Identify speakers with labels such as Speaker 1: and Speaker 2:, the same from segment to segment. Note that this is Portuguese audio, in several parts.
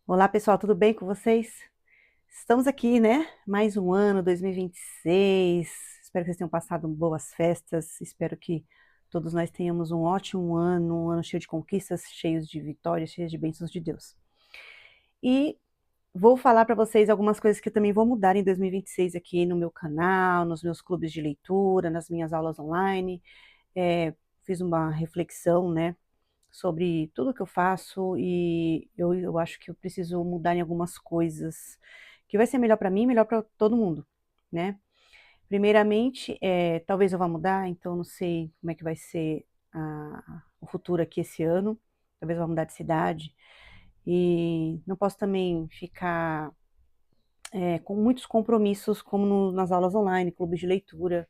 Speaker 1: Olá, pessoal, tudo bem com vocês? Estamos aqui, né? Mais um ano, 2026. Espero que vocês tenham passado boas festas. Espero que todos nós tenhamos um ótimo ano, um ano cheio de conquistas, cheios de vitórias, cheios de bênçãos de Deus. E vou falar para vocês algumas coisas que eu também vou mudar em 2026 aqui no meu canal, nos meus clubes de leitura, nas minhas aulas online. É, Fiz uma reflexão, né? Sobre tudo que eu faço e eu acho que eu preciso mudar em algumas coisas que vai ser melhor para mim e melhor para todo mundo, né? Primeiramente, talvez eu vá mudar, então não sei como é que vai ser o futuro aqui esse ano. Talvez eu vá mudar de cidade e não posso também ficar com muitos compromissos como nas aulas online, clubes de leitura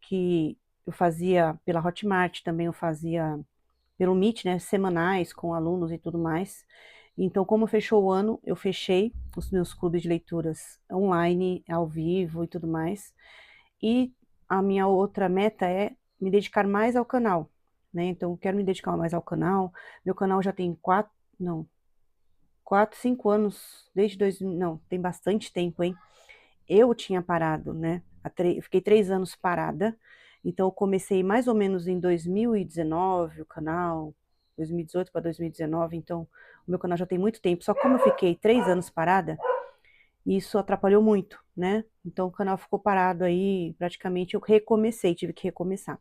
Speaker 1: que eu fazia pela Hotmart, também eu fazia pelo Meet, né, semanais com alunos e tudo mais. Então, como fechou o ano, eu fechei os meus clubes de leituras online, ao vivo e tudo mais. E a minha outra meta é me dedicar mais ao canal, né? Então, eu quero me dedicar mais ao canal. Meu canal já tem não, 5 anos, desde 2000, não, tem bastante tempo, hein? Eu tinha parado, né? Fiquei 3 anos parada. Então, eu comecei mais ou menos em 2019 o canal, 2018 para 2019. Então, o meu canal já tem muito tempo. Só que como eu fiquei 3 anos parada, isso atrapalhou muito, né? Então, o canal ficou parado aí, praticamente eu recomecei, tive que recomeçar.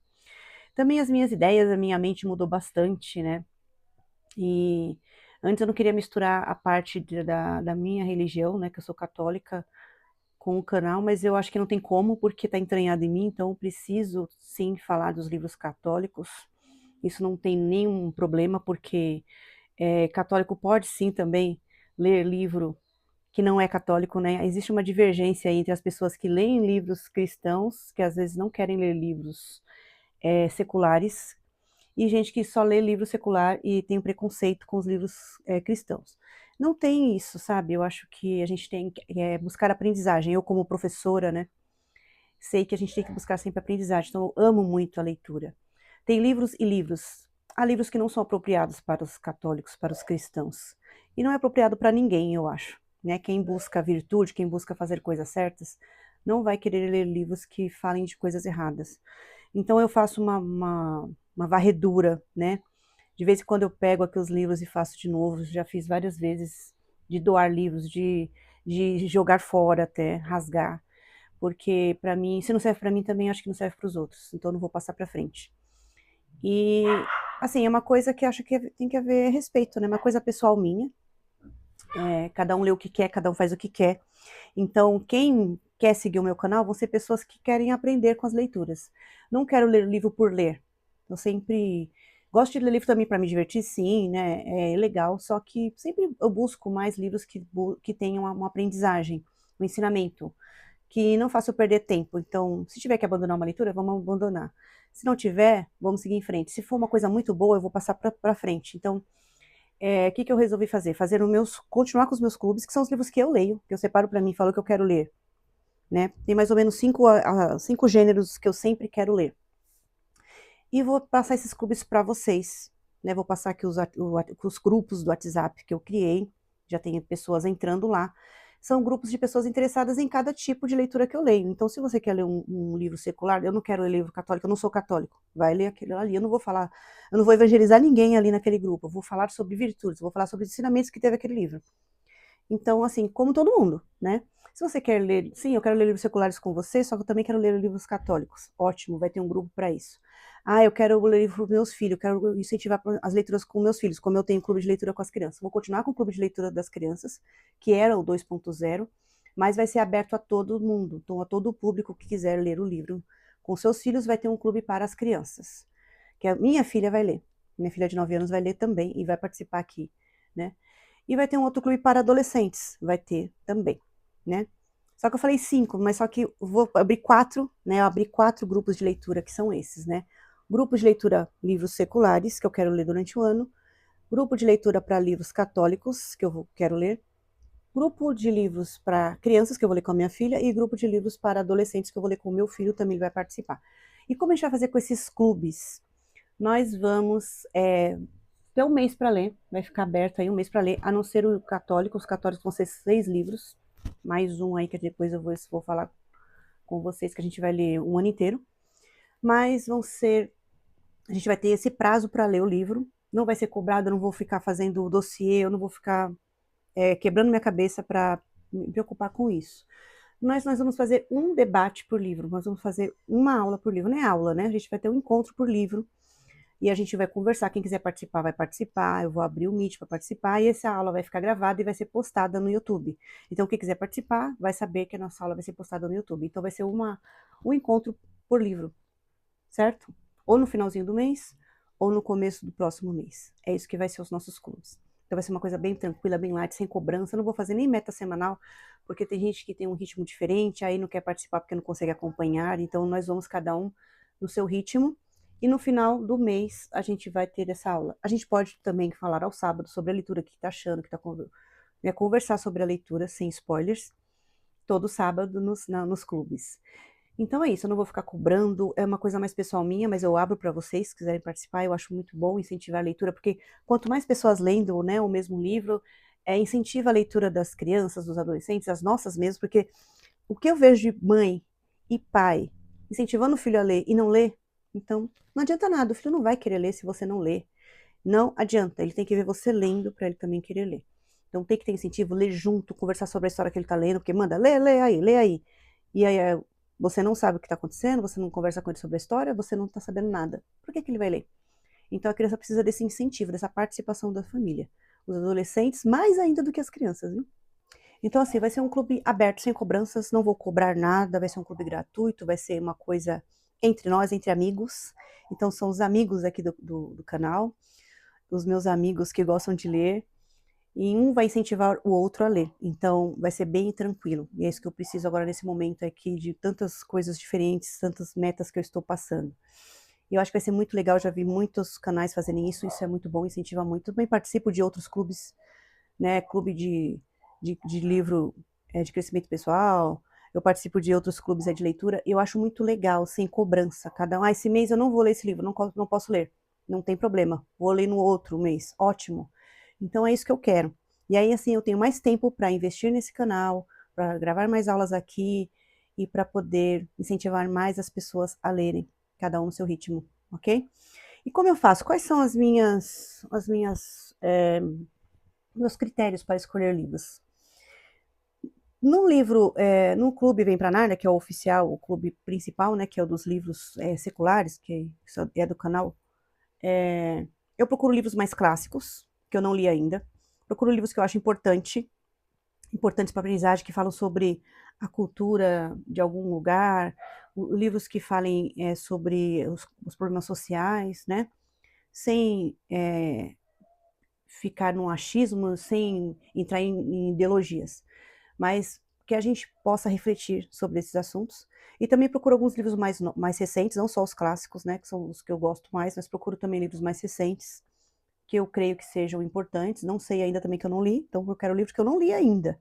Speaker 1: Também as minhas ideias, a minha mente mudou bastante, né? E antes eu não queria misturar a parte da minha religião, né? Que eu sou católica com o canal, mas eu acho que não tem como, porque está entranhado em mim, então eu preciso sim falar dos livros católicos. Isso não tem nenhum problema, porque católico pode sim também ler livro que não é católico, né? Existe uma divergência entre as pessoas que leem livros cristãos, que às vezes não querem ler livros seculares, e gente que só lê livro secular e tem um preconceito com os livros cristãos. Não tem isso, sabe? Eu acho que a gente tem que buscar aprendizagem. Eu, como professora, né, sei que a gente tem que buscar sempre aprendizagem. Então, eu amo muito a leitura. Tem livros e livros. Há livros que não são apropriados para os católicos, para os cristãos. E não é apropriado para ninguém, eu acho. Né? Quem busca virtude, quem busca fazer coisas certas, não vai querer ler livros que falem de coisas erradas. Então eu faço uma varredura, né? De vez em quando eu pego aqui os livros e faço de novo. Já fiz várias vezes de doar livros, de jogar fora até, rasgar. Porque para mim, se não serve para mim também, acho que não serve para os outros. Então eu não vou passar para frente. E assim, é uma coisa que acho que tem que haver respeito, né? Uma coisa pessoal minha. Cada um lê o que quer, cada um faz o que quer. Então, quem quer seguir o meu canal vão ser pessoas que querem aprender com as leituras. Não quero ler livro por ler. Eu sempre gosto de ler livro também para me divertir, sim, né? É legal, só que sempre eu busco mais livros que tenham uma aprendizagem, um ensinamento, que não faça eu perder tempo. Então, se tiver que abandonar uma leitura, vamos abandonar. Se não tiver, vamos seguir em frente. Se for uma coisa muito boa, eu vou passar para frente. Então, o que eu resolvi fazer? Continuar com os meus clubes, que são os livros que eu leio, que eu separo para mim e falo que eu quero ler, né? Tem mais ou menos cinco gêneros que eu sempre quero ler. E vou passar esses clubes para vocês, né? Vou passar aqui os grupos do WhatsApp que eu criei, já tem pessoas entrando lá. São grupos de pessoas interessadas em cada tipo de leitura que eu leio. Então, se você quer ler um livro secular, eu não quero ler livro católico, eu não sou católico. Vai ler aquele ali. Eu não vou evangelizar ninguém ali naquele grupo. Eu vou falar sobre virtudes, eu vou falar sobre os ensinamentos que teve aquele livro. Então, assim, como todo mundo, né? Se você quer ler, sim, eu quero ler livros seculares com você, só que eu também quero ler livros católicos. Ótimo, vai ter um grupo para isso. Ah, eu quero ler livro para os meus filhos, eu quero incentivar as leituras com meus filhos, como eu tenho clube de leitura com as crianças. Vou continuar com o clube de leitura das crianças, que era o 2.0, mas vai ser aberto a todo mundo, então a todo o público que quiser ler o livro com seus filhos, vai ter um clube para as crianças, que a minha filha vai ler. Minha filha de 9 anos vai ler também e vai participar aqui, né? E vai ter um outro clube para adolescentes, vai ter também, né? Só que eu falei 5, mas só que eu vou abrir 4, né? Eu abri 4 grupos de leitura que são esses, né? Grupo de leitura livros seculares, que eu quero ler durante o ano. Grupo de leitura para livros católicos, que quero ler. Grupo de livros para crianças, que eu vou ler com a minha filha. E grupo de livros para adolescentes, que eu vou ler com o meu filho, também ele vai participar. E como a gente vai fazer com esses clubes? Nós vamos ter um mês para ler, vai ficar aberto aí um mês para ler, a não ser o católico, os católicos vão ser 6 livros, mais um aí que depois eu vou falar com vocês que a gente vai ler um ano inteiro, mas a gente vai ter esse prazo para ler o livro, não vai ser cobrado, eu não vou ficar fazendo o dossiê, eu não vou ficar quebrando minha cabeça para me preocupar com isso. Nós vamos fazer um debate por livro, nós vamos fazer uma aula por livro, não é aula, né? A gente vai ter um encontro por livro, e a gente vai conversar, quem quiser participar vai participar, eu vou abrir o Meet para participar, e essa aula vai ficar gravada e vai ser postada no YouTube. Então, quem quiser participar vai saber que a nossa aula vai ser postada no YouTube. Então, vai ser um encontro por livro, certo? Ou no finalzinho do mês, ou no começo do próximo mês. É isso que vai ser os nossos clubes. Então vai ser uma coisa bem tranquila, bem light, sem cobrança. Eu não vou fazer nem meta semanal, porque tem gente que tem um ritmo diferente, aí não quer participar porque não consegue acompanhar. Então nós vamos cada um no seu ritmo. E no final do mês a gente vai ter essa aula. A gente pode também falar ao sábado sobre a leitura, o que está achando, conversar sobre a leitura sem spoilers, todo sábado nos clubes. Então é isso, eu não vou ficar cobrando, é uma coisa mais pessoal minha, mas eu abro para vocês, se quiserem participar, eu acho muito bom incentivar a leitura, porque quanto mais pessoas lendo, né, o mesmo livro, incentiva a leitura das crianças, dos adolescentes, as nossas mesmo, porque o que eu vejo de mãe e pai incentivando o filho a ler e não ler, então não adianta nada, o filho não vai querer ler se você não ler. Não adianta, ele tem que ver você lendo para ele também querer ler. Então tem que ter incentivo, ler junto, conversar sobre a história que ele está lendo, porque manda, lê aí, lê aí. E aí você não sabe o que está acontecendo, você não conversa com ele sobre a história, você não está sabendo nada. Por que ele vai ler? Então a criança precisa desse incentivo, dessa participação da família. Os adolescentes, mais ainda do que as crianças, viu? Então, assim, vai ser um clube aberto, sem cobranças, não vou cobrar nada, vai ser um clube gratuito, vai ser uma coisa entre nós, entre amigos. Então, são os amigos aqui do canal, os meus amigos que gostam de ler, e um vai incentivar o outro a ler. Então, vai ser bem tranquilo. E é isso que eu preciso agora nesse momento aqui, de tantas coisas diferentes, tantas metas que eu estou passando. E eu acho que vai ser muito legal, já vi muitos canais fazerem isso é muito bom, incentiva muito. Também participo de outros clubes, né, clube de livro de crescimento pessoal, eu participo de outros clubes de leitura, e eu acho muito legal, sem cobrança. Cada um, esse mês eu não vou ler esse livro, não posso ler. Não tem problema, vou ler no outro mês, ótimo. Então é isso que eu quero. E aí, assim, eu tenho mais tempo para investir nesse canal, para gravar mais aulas aqui e para poder incentivar mais as pessoas a lerem, cada um no seu ritmo, ok? E como eu faço? Quais são meus critérios para escolher livros? No livro, no Clube Vem Pra Nárnia, que é o oficial, o clube principal, né, que é o dos livros seculares, que é do canal, eu procuro livros mais clássicos, que eu não li ainda. Procuro livros que eu acho importantes para a aprendizagem, que falam sobre a cultura de algum lugar, livros que falem sobre os problemas sociais, né? Sem ficar num achismo, sem entrar em ideologias, mas que a gente possa refletir sobre esses assuntos. E também procuro alguns livros mais recentes, não só os clássicos, né, que são os que eu gosto mais, mas procuro também livros mais recentes, que eu creio que sejam importantes. Não sei ainda também que eu não li, então eu quero livros que eu não li ainda.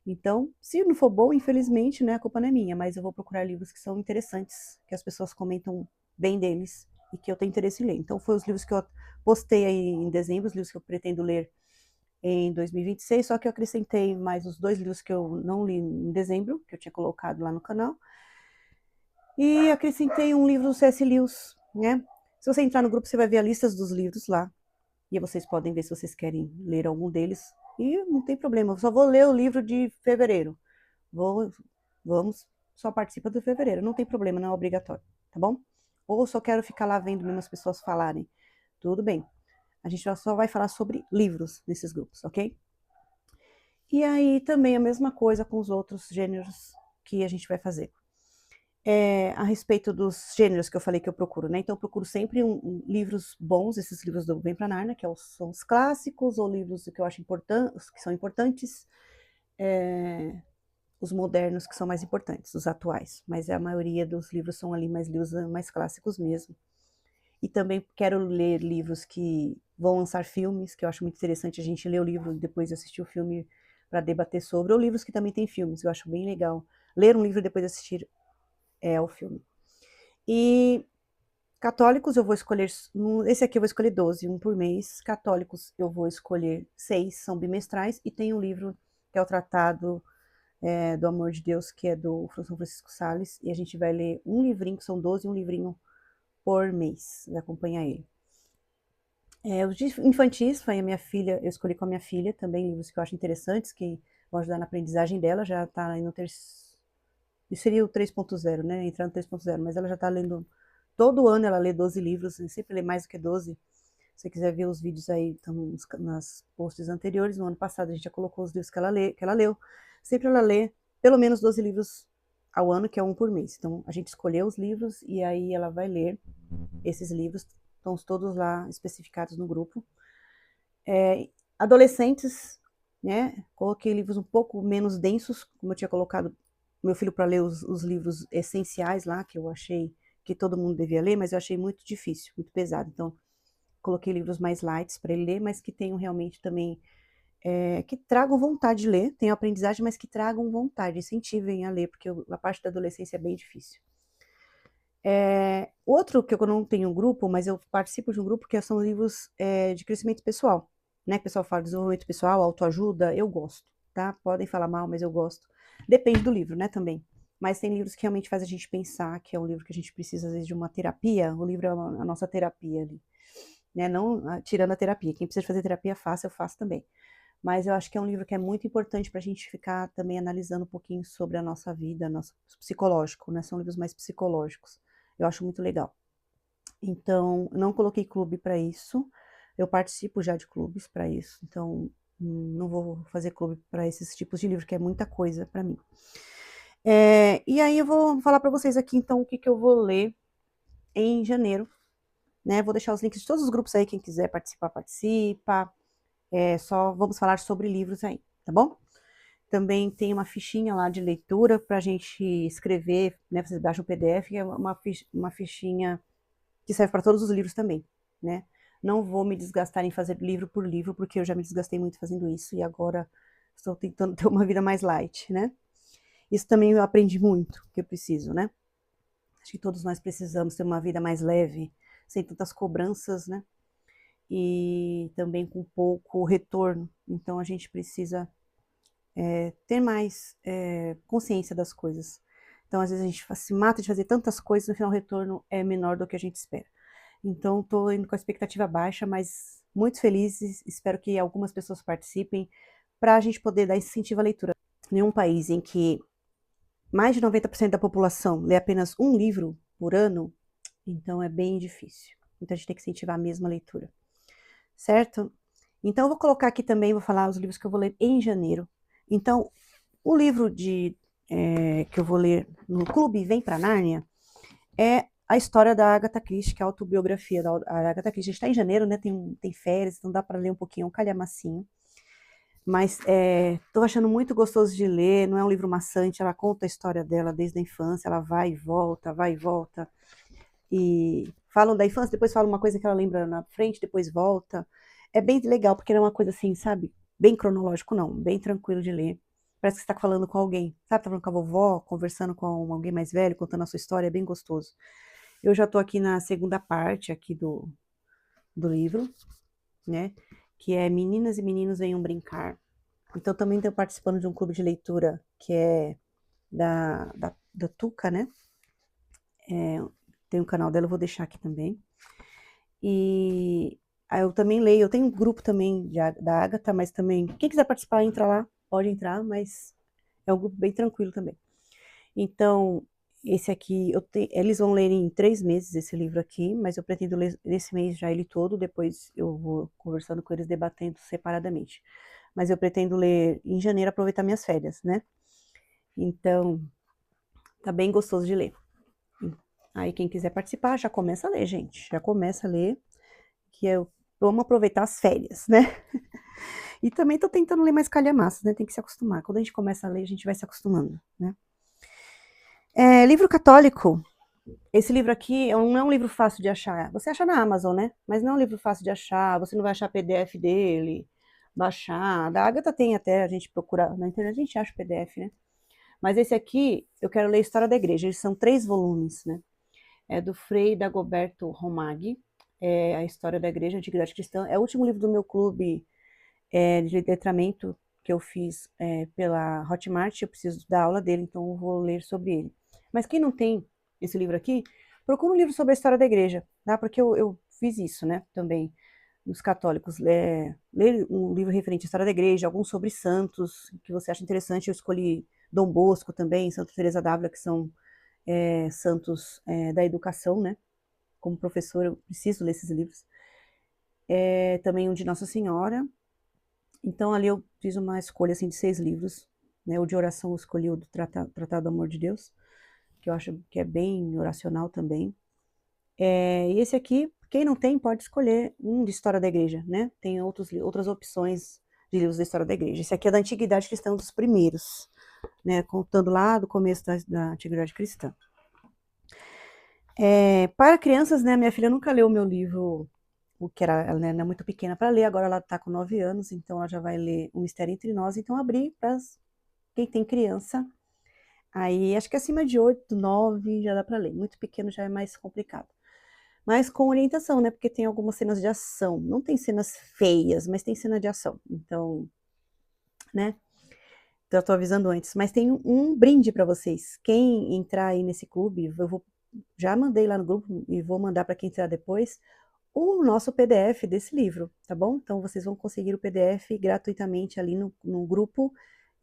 Speaker 1: Então, se não for bom, infelizmente, né, a culpa não é minha, mas eu vou procurar livros que são interessantes, que as pessoas comentam bem deles e que eu tenho interesse em ler. Então, foi os livros que eu postei aí em dezembro, os livros que eu pretendo ler em 2026, só que eu acrescentei mais os 2 livros que eu não li em dezembro, que eu tinha colocado lá no canal, e acrescentei um livro do C.S. Lewis, né? Se você entrar no grupo, você vai ver a lista dos livros lá, e vocês podem ver se vocês querem ler algum deles, e não tem problema, eu só vou ler o livro de fevereiro, vamos, só participa do fevereiro, não tem problema, não é obrigatório, tá bom? Ou só quero ficar lá vendo mesmo as pessoas falarem, tudo bem. A gente só vai falar sobre livros nesses grupos, ok? E aí também a mesma coisa com os outros gêneros que a gente vai fazer. A respeito dos gêneros que eu falei que eu procuro, né? Então eu procuro sempre livros bons, esses livros do Vem Pra Nárnia, que são os clássicos, ou livros que eu acho que são importantes, os modernos que são mais importantes, os atuais. Mas a maioria dos livros são ali livros mais clássicos mesmo. E também quero ler livros que vão lançar filmes, que eu acho muito interessante a gente ler o livro e depois assistir o filme para debater sobre, ou livros que também têm filmes, eu acho bem legal ler um livro e depois assistir ao filme. E Católicos eu vou escolher, esse aqui eu vou escolher 12, um por mês. Católicos eu vou escolher 6, são bimestrais. E tem um livro que é o Tratado do Amor de Deus, que é do São Francisco Sales. E a gente vai ler um livrinho, que são 12, um livrinho por mês, vai acompanhar ele. Os de infantis, foi a minha filha, eu escolhi com a minha filha também livros que eu acho interessantes, que vão ajudar na aprendizagem dela, já está aí no terceiro, seria o 3.0, né, entrar no 3.0, mas ela já está lendo, todo ano ela lê 12 livros, sempre lê mais do que 12, se você quiser ver os vídeos aí, estão nas posts anteriores, no ano passado a gente já colocou os livros que ela leu, sempre ela lê pelo menos 12 livros ao ano, que é um por mês, então a gente escolheu os livros e aí ela vai ler esses livros, estão todos lá especificados no grupo. Adolescentes, né? Coloquei livros um pouco menos densos, como eu tinha colocado meu filho para ler os livros essenciais lá, que eu achei que todo mundo devia ler, mas eu achei muito difícil, muito pesado. Então, coloquei livros mais light para ele ler, mas que tenham realmente também, que tragam vontade de ler, tenham aprendizagem, mas que tragam vontade, incentivem a ler, porque a parte da adolescência é bem difícil. Outro que eu não tenho um grupo, mas eu participo de um grupo que são livros de crescimento pessoal, né? Que o pessoal fala de desenvolvimento pessoal, autoajuda, eu gosto, tá? Podem falar mal, mas eu gosto. Depende do livro, né, também. Mas tem livros que realmente fazem a gente pensar, que é um livro que a gente precisa, às vezes, de uma terapia. O livro é a nossa terapia ali, né? Não tirando a terapia. Quem precisa fazer terapia, faça, eu faço também. Mas eu acho que é um livro que é muito importante para a gente ficar também analisando um pouquinho sobre a nossa vida, nosso psicológico, né? São livros mais psicológicos. Eu acho muito legal. Então, não coloquei clube para isso. Eu participo já de clubes para isso. Então, não vou fazer clube para esses tipos de livro, que é muita coisa para mim. E aí eu vou falar para vocês aqui, então, o que eu vou ler em janeiro, né? Vou deixar os links de todos os grupos aí, quem quiser participar, participa. Só vamos falar sobre livros aí, tá bom? Também tem uma fichinha lá de leitura para a gente escrever, né? Vocês baixam o PDF, que é uma fichinha que serve para todos os livros também, né? Não vou me desgastar em fazer livro por livro, porque eu já me desgastei muito fazendo isso e agora estou tentando ter uma vida mais light, né? Isso também eu aprendi muito, que eu preciso, né? Acho que todos nós precisamos ter uma vida mais leve, sem tantas cobranças, né? E também com pouco retorno. Então a gente precisa ter mais consciência das coisas. Então, às vezes, a gente se mata de fazer tantas coisas, no final o retorno é menor do que a gente espera. Então, estou indo com a expectativa baixa, mas muito feliz, espero que algumas pessoas participem, para a gente poder dar incentivo à leitura. Em um país em que mais de 90% da população lê apenas um livro por ano, então é bem difícil. Então, a gente tem que incentivar a mesma leitura, certo? Então, eu vou colocar aqui também, vou falar os livros que eu vou ler em janeiro. Então, o livro que eu vou ler no clube Vem Pra Nárnia é a história da Agatha Christie, que é a autobiografia da Agatha Christie. A gente está em janeiro, né? Tem férias, então dá para ler um pouquinho, um calhamacinho. Mas estou achando muito gostoso de ler, não é um livro maçante, ela conta a história dela desde a infância, ela vai e volta, vai e volta. E falam da infância, depois falam uma coisa que ela lembra na frente, depois volta. É bem legal, porque não é uma coisa assim, sabe? Bem cronológico, não. Bem tranquilo de ler. Parece que você está falando com alguém. Sabe? Tá falando com a vovó, conversando com alguém mais velho, contando a sua história. É bem gostoso. Eu já estou aqui na segunda parte aqui do livro, né? Que é Meninas e Meninos Venham Brincar. Então, também estou participando de um clube de leitura que é da Tuca, né? Tem um canal dela, eu vou deixar aqui também. E eu também leio, eu tenho um grupo também da Agatha, mas também, quem quiser participar, entra lá, pode entrar, mas é um grupo bem tranquilo também. Então, esse aqui, eles vão ler em 3 meses esse livro aqui, mas eu pretendo ler nesse mês já ele todo, depois eu vou conversando com eles, debatendo separadamente. Mas eu pretendo ler em janeiro, aproveitar minhas férias, né? Então, tá bem gostoso de ler. Aí quem quiser participar, já começa a ler, gente. Já começa a ler, que vamos aproveitar as férias, né? E também tô tentando ler mais calhamaços, né? Tem que se acostumar. Quando a gente começa a ler, a gente vai se acostumando, né? Livro católico. Esse livro aqui não é um livro fácil de achar. Você acha na Amazon, né? Mas não é um livro fácil de achar. Você não vai achar PDF dele, baixar. Da Agatha tem até, a gente procura na internet, a gente acha o PDF, né? Mas esse aqui, eu quero ler História da Igreja. Eles são 3 volumes, né? é do Frei Dagoberto Romagui, é a História da Igreja, Antiguidade Cristã. É o último livro do meu clube de letramento que eu fiz pela Hotmart. Eu preciso da aula dele, então eu vou ler sobre ele. Mas quem não tem esse livro aqui, procura um livro sobre a história da igreja, tá? Porque eu fiz isso, né, também, dos católicos. Ler um livro referente à história da igreja, alguns sobre santos, que você acha interessante. Eu escolhi Dom Bosco também, Santa Teresa d'Ávila, que são santos da educação, né? Como professor, eu preciso ler esses livros. Também um de Nossa Senhora. Então, ali eu fiz uma escolha assim, de 6 livros. Né? O de oração eu escolhi o do Tratado do Amor de Deus, que eu acho que é bem oracional também. E esse aqui, quem não tem, pode escolher um de História da Igreja, né? Tem outras opções de livros da História da Igreja. Esse aqui é da Antiguidade Cristã, um dos primeiros, né? Contando lá do começo da Antiguidade Cristã. Para crianças, né? Minha filha nunca leu o meu livro, ela é muito pequena para ler, agora ela está com 9 anos, então ela já vai ler O Mistério Entre Nós. Então abri para quem tem criança. Aí acho que acima de 8, 9 já dá para ler. Muito pequeno já é mais complicado. Mas com orientação, né? Porque tem algumas cenas de ação. Não tem cenas feias, mas tem cena de ação. Então, né? Então, eu tô avisando antes. Mas tem um brinde para vocês. Quem entrar aí nesse clube, já mandei lá no grupo e vou mandar para quem entrar depois o nosso PDF desse livro, tá bom? Então, vocês vão conseguir o PDF gratuitamente ali no grupo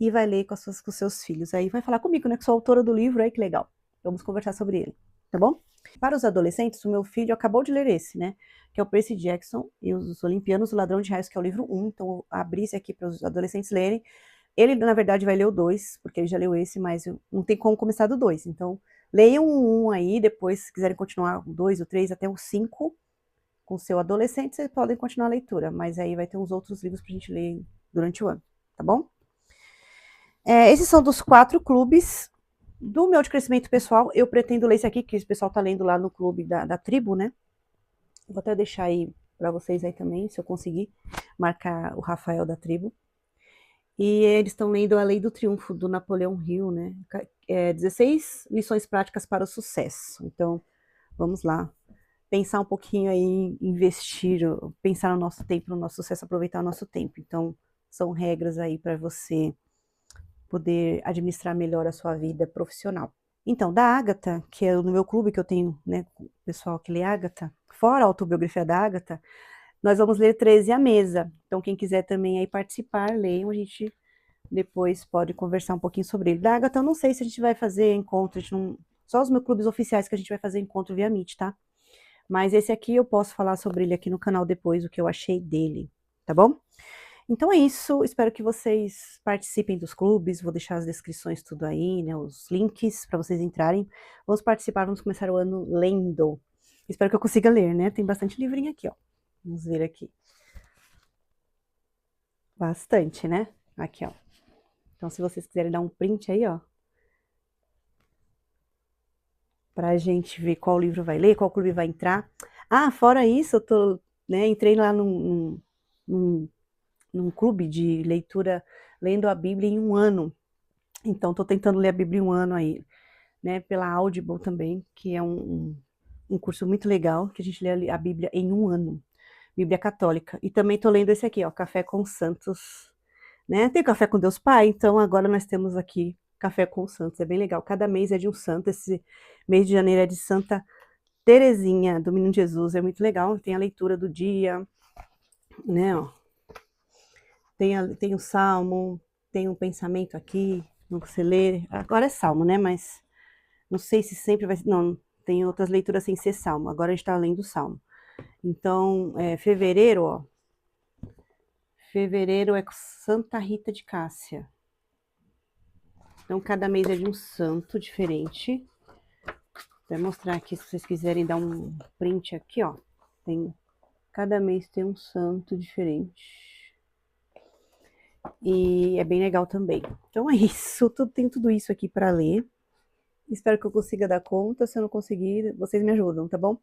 Speaker 1: e vai ler com os seus filhos. Aí vai falar comigo, né? Que sou autora do livro, aí que legal. Vamos conversar sobre ele, tá bom? Para os adolescentes, o meu filho acabou de ler esse, né? Que é o Percy Jackson e os Olimpianos, o Ladrão de Raios, que é o livro 1. Então, eu abri esse aqui para os adolescentes lerem. Ele, na verdade, vai ler o 2, porque ele já leu esse, mas não tem como começar do 2. Então, leiam o 1 aí, depois, se quiserem continuar o 2, o 3, até o 5, com o seu adolescente, vocês podem continuar a leitura, mas aí vai ter uns outros livros pra gente ler durante o ano, tá bom? Esses são dos 4 clubes. Do meu de crescimento pessoal, eu pretendo ler esse aqui, que o pessoal tá lendo lá no clube da tribo, né? Vou até deixar aí para vocês aí também, se eu conseguir marcar o Rafael da tribo. E eles estão lendo A Lei do Triunfo, do Napoleão Hill, né? 16 lições práticas para o sucesso. Então, vamos lá. Pensar um pouquinho aí em investir, pensar no nosso tempo, no nosso sucesso, aproveitar o nosso tempo. Então, são regras aí para você poder administrar melhor a sua vida profissional. Então, da Ágata, que é no meu clube que eu tenho, né, o pessoal que lê Ágata, fora a autobiografia da Ágata, nós vamos ler 13 à mesa. Então, quem quiser também aí participar, leiam, a gente depois pode conversar um pouquinho sobre ele. Da Ágata, eu não sei se a gente vai fazer encontro, só os meus clubes oficiais que a gente vai fazer encontro via Meet, tá? Mas esse aqui eu posso falar sobre ele aqui no canal depois, o que eu achei dele, tá bom? Então é isso, espero que vocês participem dos clubes, vou deixar as descrições tudo aí, né, os links para vocês entrarem. Vamos participar, vamos começar o ano lendo. Espero que eu consiga ler, né? Tem bastante livrinho aqui, ó. Vamos ver aqui. Bastante, né? Aqui, ó. Então, se vocês quiserem dar um print aí, ó, pra gente ver qual livro vai ler, qual clube vai entrar. Ah, fora isso, eu entrei lá num clube de leitura, lendo a Bíblia em um ano. Então, tô tentando ler a Bíblia em um ano aí, né? Pela Audible também, que é um curso muito legal, que a gente lê a Bíblia em um ano. Bíblia Católica. E também tô lendo esse aqui, ó, Café com Santos, né? Tem Café com Deus Pai, então agora nós temos aqui Café com Santos, é bem legal. Cada mês é de um santo, esse mês de janeiro é de Santa Terezinha, do Menino Jesus, é muito legal. Tem a leitura do dia, né, ó. Tem o Salmo, tem um pensamento aqui, não você lê. Agora é Salmo, né, mas não sei se sempre vai ser, não, tem outras leituras sem ser Salmo, agora a gente tá lendo o Salmo. Então, fevereiro, ó, fevereiro é Santa Rita de Cássia. Então, cada mês é de um santo diferente. Vou mostrar aqui, se vocês quiserem dar um print aqui, ó. Cada mês tem um santo diferente. E é bem legal também. Então é isso, tem tudo isso aqui para ler. Espero que eu consiga dar conta. Se eu não conseguir, vocês me ajudam, tá bom?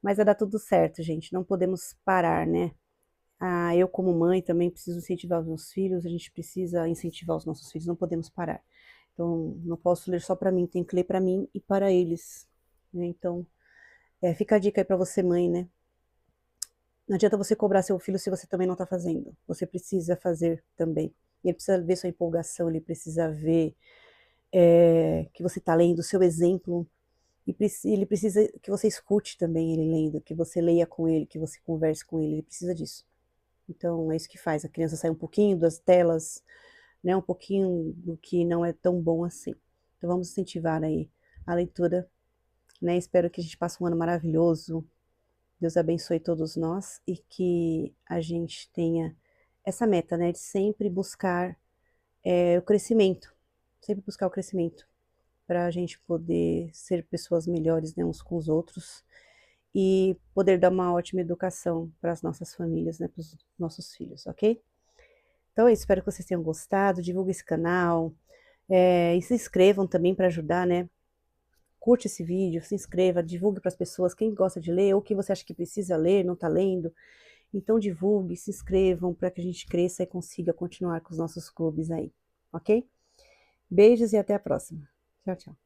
Speaker 1: Mas vai dar tudo certo, gente. Não podemos parar, né? Eu, como mãe, também preciso incentivar os meus filhos. A gente precisa incentivar os nossos filhos. Não podemos parar. Então, não posso ler só para mim. Tem que ler para mim e para eles, né? Então, Fica a dica aí pra você, mãe, né? Não adianta você cobrar seu filho se você também não tá fazendo. Você precisa fazer também. Ele precisa ver sua empolgação, ele precisa ver que você tá lendo, o seu exemplo. E ele precisa que você escute também ele lendo, que você leia com ele, que você converse com ele. Ele precisa disso. Então, é isso que faz a criança sair um pouquinho das telas, né? Um pouquinho do que não é tão bom assim. Então, vamos incentivar aí a leitura, né? Espero que a gente passe um ano maravilhoso. Deus abençoe todos nós e que a gente tenha essa meta, né? De sempre buscar o crescimento. Sempre buscar o crescimento para a gente poder ser pessoas melhores, né, uns com os outros e poder dar uma ótima educação para as nossas famílias, né, para os nossos filhos, ok? Então, eu espero que vocês tenham gostado, divulguem esse canal, e se inscrevam também para ajudar, né? Curte esse vídeo, se inscreva, divulgue para as pessoas, quem gosta de ler ou que você acha que precisa ler, não está lendo. Então, divulgue, se inscrevam para que a gente cresça e consiga continuar com os nossos clubes aí, ok? Beijos e até a próxima. Tchau, tchau.